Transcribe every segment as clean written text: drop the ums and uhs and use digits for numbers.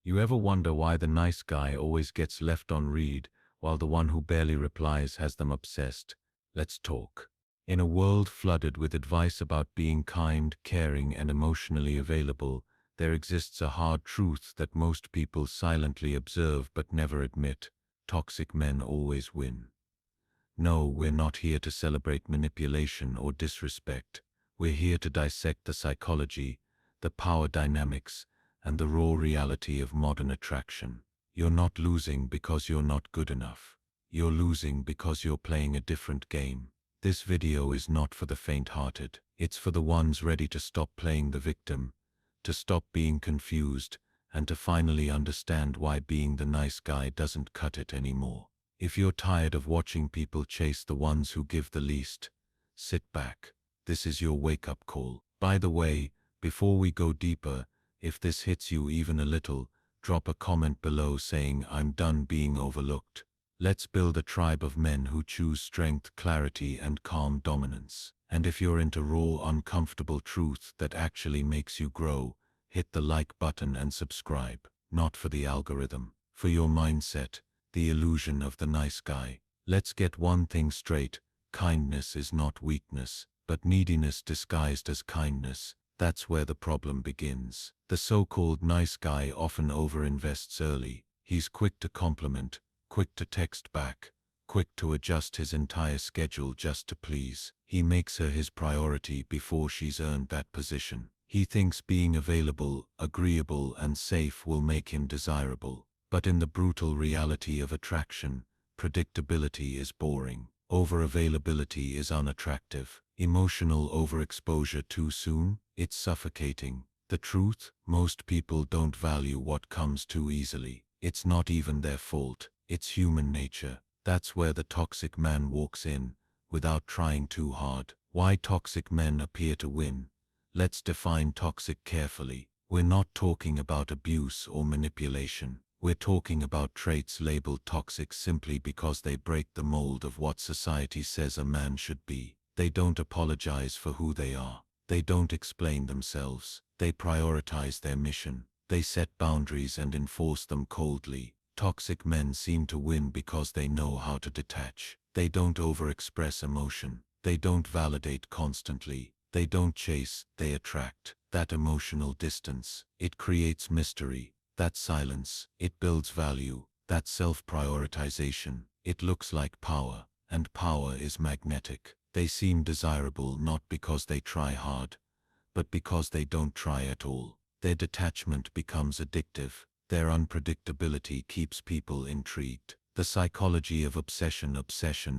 You ever wonder why the nice guy always gets left on read, while the one who barely replies has them obsessed? Let's talk. In a world flooded with advice about being kind, caring, and emotionally available, there exists a hard truth that most people silently observe but never admit. Toxic men always win. No, we're not here to celebrate manipulation or disrespect. We're here to dissect the psychology, the power dynamics, and the raw reality of modern attraction. You're not losing because you're not good enough. You're losing because you're playing a different game. This video is not for the faint-hearted. It's for the ones ready to stop playing the victim, to stop being confused, and to finally understand why being the nice guy doesn't cut it anymore. If you're tired of watching people chase the ones who give the least, sit back. This is your wake-up call. By the way, before we go deeper, if this hits you even a little, drop a comment below saying I'm done being overlooked. Let's build a tribe of men who choose strength, clarity, and calm dominance. And if you're into raw, uncomfortable truth that actually makes you grow, hit the like button and subscribe. Not for the algorithm, for your mindset, the illusion of the nice guy. Let's get one thing straight. Kindness is not weakness, but neediness disguised as kindness. That's where the problem begins. The so-called nice guy often overinvests early. He's quick to compliment, quick to text back, quick to adjust his entire schedule just to please. He makes her his priority before she's earned that position. He thinks being available, agreeable, and safe will make him desirable. But in the brutal reality of attraction, predictability is boring. Over-availability is unattractive. Emotional overexposure too soon, it's suffocating. The truth, most people don't value what comes too easily. It's not even their fault, it's human nature. That's where the toxic man walks in, without trying too hard. Why toxic men appear to win? Let's define toxic carefully. We're not talking about abuse or manipulation. We're talking about traits labeled toxic simply because they break the mold of what society says a man should be. They don't apologize for who they are. They don't explain themselves. They prioritize their mission. They set boundaries and enforce them coldly. Toxic men seem to win because they know how to detach. They don't overexpress emotion. They don't validate constantly. They don't chase, they attract. That emotional distance, it creates mystery. That silence, it builds value. That self-prioritization, it looks like power, and power is magnetic. They seem desirable not because they try hard, but because they don't try at all. Their detachment becomes addictive. Their unpredictability keeps people intrigued. The psychology of obsession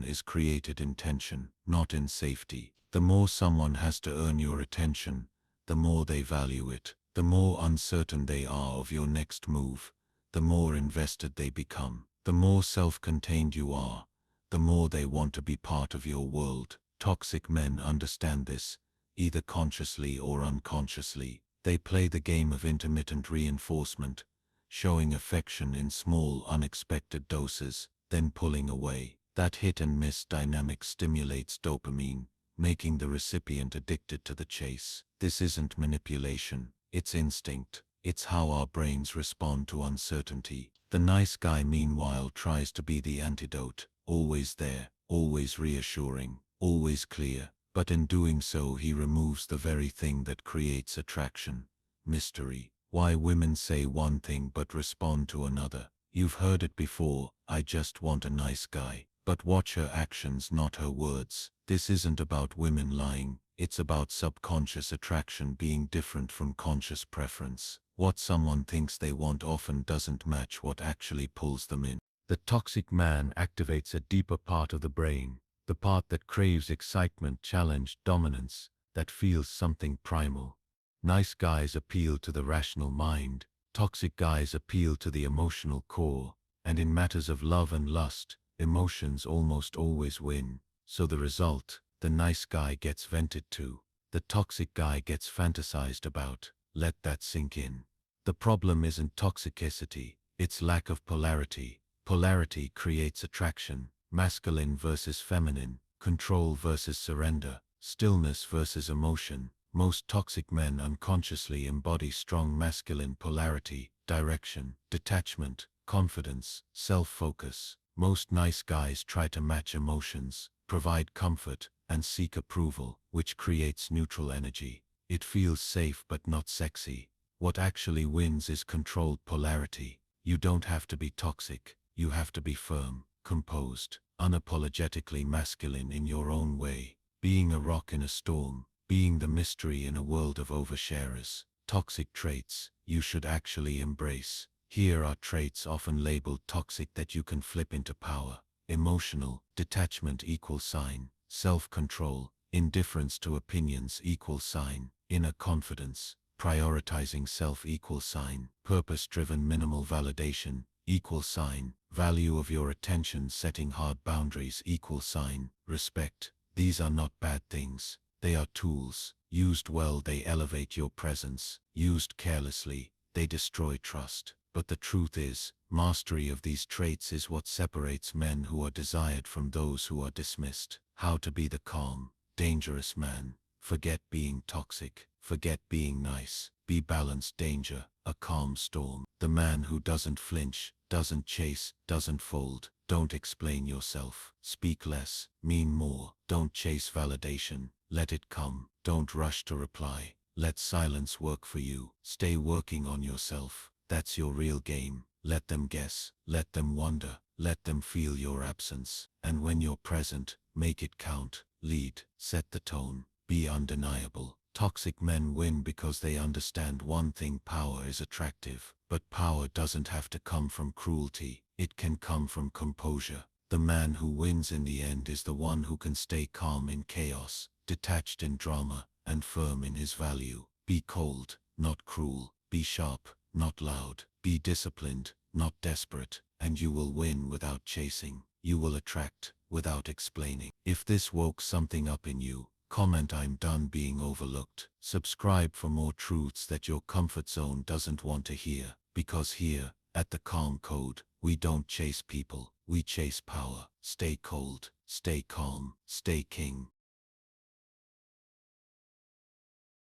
is created in tension, not in safety. The more someone has to earn your attention, the more they value it. The more uncertain they are of your next move, the more invested they become. The more self-contained you are, the more they want to be part of your world. Toxic men understand this, either consciously or unconsciously. They play the game of intermittent reinforcement, showing affection in small, unexpected doses, then pulling away. That hit-and-miss dynamic stimulates dopamine, making the recipient addicted to the chase. This isn't manipulation. It's instinct. It's how our brains respond to uncertainty. The nice guy, meanwhile, tries to be the antidote, always there, always reassuring, always clear. But in doing so, he removes the very thing that creates attraction: mystery. Why women say one thing but respond to another. You've heard it before, I just want a nice guy. But watch her actions, not her words. This isn't about women lying. It's about subconscious attraction being different from conscious preference. What someone thinks they want often doesn't match what actually pulls them in. The toxic man activates a deeper part of the brain, the part that craves excitement, challenge, dominance, that feels something primal. Nice guys appeal to the rational mind. Toxic guys appeal to the emotional core. And in matters of love and lust, emotions almost always win. So the result, the nice guy gets vented to. The toxic guy gets fantasized about. Let that sink in. The problem isn't toxicity, it's lack of polarity. Polarity creates attraction. Masculine versus feminine, control versus surrender, stillness versus emotion. Most toxic men unconsciously embody strong masculine polarity, direction, detachment, confidence, self-focus. Most nice guys try to match emotions, provide comfort, and seek approval, which creates neutral energy. It feels safe but not sexy. What actually wins is controlled polarity. You don't have to be toxic, you have to be firm, composed, unapologetically masculine in your own way. Being a rock in a storm, being the mystery in a world of oversharers. Toxic traits you should actually embrace. Here are traits often labeled toxic that you can flip into power. Emotional, detachment equal sign. Self-control, indifference to opinions equal sign. Inner confidence, prioritizing self equal sign. Purpose-driven minimal validation equal sign. Value of your attention setting hard boundaries equal sign. Respect. These are not bad things. They are tools. Used well, they elevate your presence. Used carelessly, they destroy trust. But the truth is, mastery of these traits is what separates men who are desired from those who are dismissed. How to be the calm, dangerous man. Forget being toxic. Forget being nice. Be balanced danger, a calm storm. The man who doesn't flinch, doesn't chase, doesn't fold. Don't explain yourself. Speak less, mean more. Don't chase validation. Let it come. Don't rush to reply. Let silence work for you. Stay working on yourself. That's your real game. Let them guess. Let them wonder. Let them feel your absence. And when you're present, make it count. Lead. Set the tone. Be undeniable. Toxic men win because they understand one thing: power is attractive. But power doesn't have to come from cruelty. It can come from composure. The man who wins in the end is the one who can stay calm in chaos, detached in drama, and firm in his value. Be cold, not cruel. Be sharp, not loud. Be disciplined, not desperate. And you will win without chasing. You will attract without explaining. If this woke something up in you, comment "I'm done being overlooked." Subscribe for more truths that your comfort zone doesn't want to hear. Because here, at the Calm Code, we don't chase people, we chase power. Stay cold, stay calm, stay king.